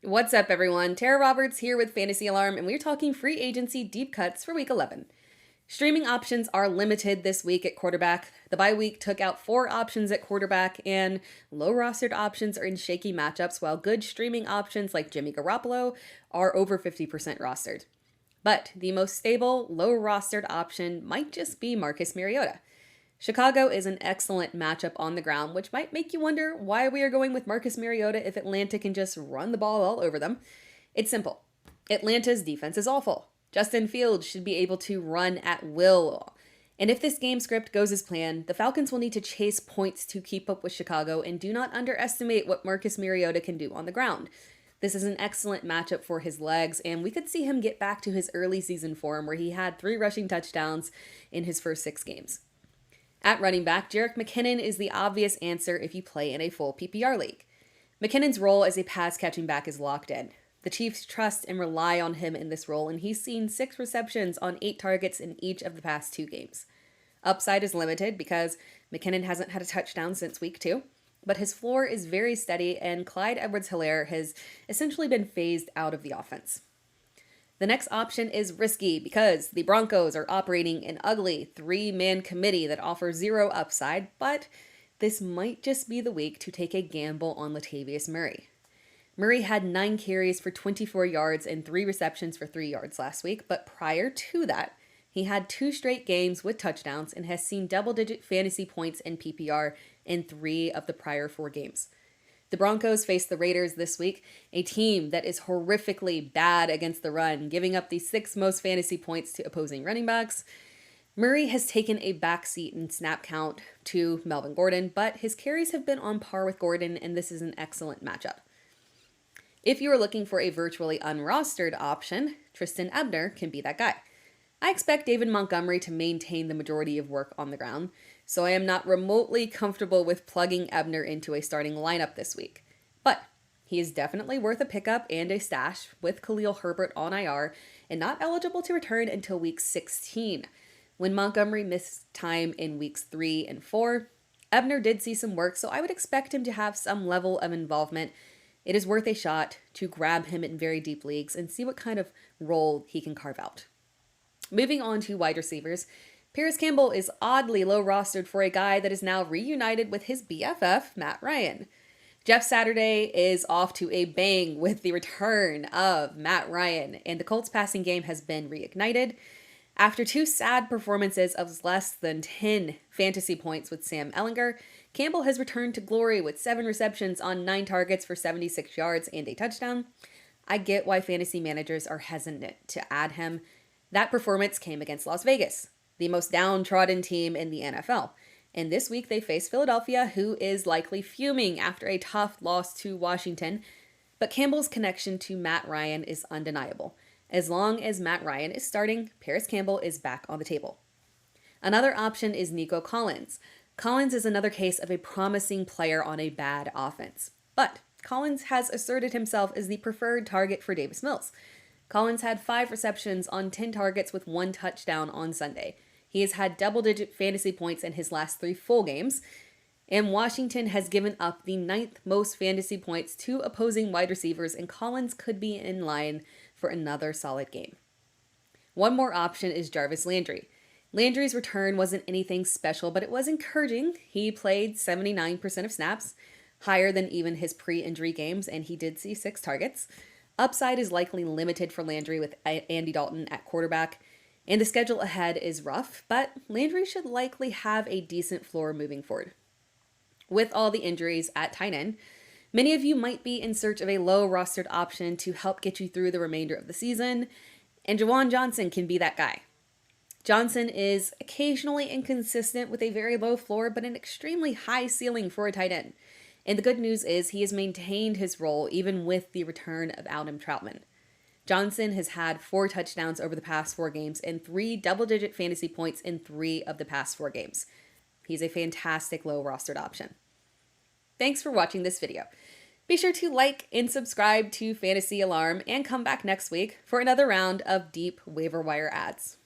What's up, everyone? Tera Roberts here with Fantasy Alarm, and we're talking free agency deep cuts for Week 11. Streaming options are limited this week at quarterback. The bye week took out 4 options at quarterback, and low-rostered options are in shaky matchups, while good streaming options like Jimmy Garoppolo are over 50% rostered. But the most stable, low-rostered option might just be Marcus Mariota. Chicago is an excellent matchup on the ground, which might make you wonder why we are going with Marcus Mariota if Atlanta can just run the ball all over them. It's simple. Atlanta's defense is awful. Justin Fields should be able to run at will. And if this game script goes as planned, the Falcons will need to chase points to keep up with Chicago, and do not underestimate what Marcus Mariota can do on the ground. This is an excellent matchup for his legs, and we could see him get back to his early season form where he had 3 rushing touchdowns in his first 6 games. At running back, Jerick McKinnon is the obvious answer if you play in a full PPR league. McKinnon's role as a pass-catching back is locked in. The Chiefs trust and rely on him in this role, and he's seen 6 receptions on 8 targets in each of the past 2 games. Upside is limited because McKinnon hasn't had a touchdown since week 2, but his floor is very steady, and Clyde Edwards-Helaire has essentially been phased out of the offense. The next option is risky because the Broncos are operating an ugly 3-man committee that offers 0 upside, but this might just be the week to take a gamble on Latavius Murray. Murray had 9 carries for 24 yards and 3 receptions for 3 yards last week, but prior to that, he had 2 straight games with touchdowns and has seen double-digit fantasy points in PPR in 3 of the prior 4 games. The Broncos face the Raiders this week, a team that is horrifically bad against the run, giving up the 6th most fantasy points to opposing running backs. Murray has taken a backseat in snap count to Melvin Gordon, but his carries have been on par with Gordon, and this is an excellent matchup. If you are looking for a virtually unrostered option, Trestan Ebner can be that guy. I expect David Montgomery to maintain the majority of work on the ground, so I am not remotely comfortable with plugging Ebner into a starting lineup this week. But he is definitely worth a pickup and a stash with Khalil Herbert on IR and not eligible to return until week 16. When Montgomery missed time in weeks 3 and 4, Ebner did see some work, so I would expect him to have some level of involvement. It is worth a shot to grab him in very deep leagues and see what kind of role he can carve out. Moving on to wide receivers, Parris Campbell is oddly low rostered for a guy that is now reunited with his BFF, Matt Ryan. Jeff Saturday is off to a bang with the return of Matt Ryan, and the Colts passing game has been reignited. After 2 sad performances of less than 10 fantasy points with Sam Ehlinger, Campbell has returned to glory with 7 receptions on 9 targets for 76 yards and a touchdown. I get why fantasy managers are hesitant to add him. That performance came against Las Vegas, the most downtrodden team in the NFL. And this week they face Philadelphia, who is likely fuming after a tough loss to Washington. But Campbell's connection to Matt Ryan is undeniable. As long as Matt Ryan is starting, Parris Campbell is back on the table. Another option is Nico Collins. Collins is another case of a promising player on a bad offense. But Collins has asserted himself as the preferred target for Davis Mills. Collins had 5 receptions on 10 targets with 1 touchdown on Sunday. He has had double-digit fantasy points in his last 3 full games, and Washington has given up the 9th most fantasy points to opposing wide receivers, and Collins could be in line for another solid game. One more option is Jarvis Landry. Landry's return wasn't anything special, but it was encouraging. He played 79% of snaps, higher than even his pre-injury games, and he did see 6 targets. Upside is likely limited for Landry with Andy Dalton at quarterback, and the schedule ahead is rough, but Landry should likely have a decent floor moving forward. With all the injuries at tight end, many of you might be in search of a low-rostered option to help get you through the remainder of the season, and Juwan Johnson can be that guy. Johnson is occasionally inconsistent with a very low floor, but an extremely high ceiling for a tight end. And the good news is he has maintained his role even with the return of Adam Troutman. Johnson has had 4 touchdowns over the past 4 games and 3 double-digit fantasy points in 3 of the past 4 games. He's a fantastic low-rostered option. Thanks for watching this video. Be sure to like and subscribe to Fantasy Alarm and come back next week for another round of deep waiver wire ads.